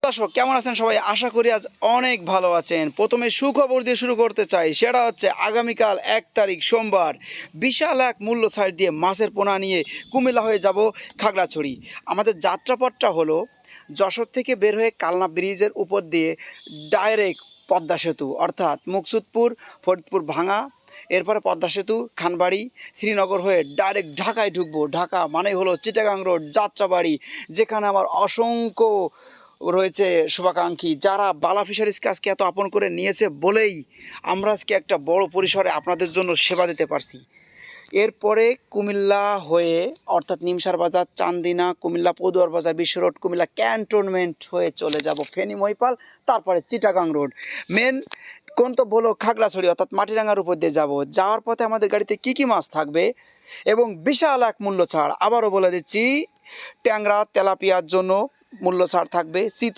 দর্শক কেমন আছেন সবাই? আশা করি আজ অনেক ভালো আছেন। প্রথমে সুখবর দিয়ে শুরু করতে চাই, সেটা হচ্ছে আগামীকাল 1 তারিখ সোমবার বিশাল এক মূল্য ছাড় দিয়ে মাছের পোনা নিয়ে কুমিল্লা হয়ে যাব খাগড়াছড়ি। আমাদের যাত্রাপথটা হলো যশোর থেকে বের হয়ে কালনা ব্রিজের উপর দিয়ে ডাইরেক্ট পদ্মা সেতু অর্থাৎ মুকসুদপুর, ফরিদপুর ভাঙা, এরপরে পদ্মা সেতু, খানবাড়ি, শ্রীনগর হয়ে ডাইরেক্ট ঢাকায় ঢুকবো। ঢাকা মানে হলো চিটাগাং রোড, যাত্রাবাড়ি, যেখানে আমার অসংখ্য রয়েছে শুভাকাঙ্ক্ষী, যারা বালা ফিশারিজকে আজকে এত আপন করে নিয়েছে বলেই আমরা আজকে একটা বড় পরিসরে আপনাদের জন্য সেবা দিতে পারছি। এরপরে কুমিল্লা হয়ে অর্থাৎ নিমসার বাজার, চান্দিনা, কুমিল্লা পদুয়ার বাজার, বিশ্ব রোড, কুমিল্লা ক্যান্টনমেন্ট হয়ে চলে যাব ফেনী মহিপাল, তারপরে চিটাগাং রোড। মেন গন্তব্য হলো খাগড়াছড়ি অর্থাৎ মাটিরাঙ্গার উপর দিয়ে যাব। যাওয়ার পথে আমাদের গাড়িতে কী কী মাছ থাকবে এবং বিশাল এক মূল্য ছাড়। আবারও বলে দিচ্ছি, ট্যাংরা তেলাপিয়ার জন্য মূল্য ছাড় থাকবে, চিতল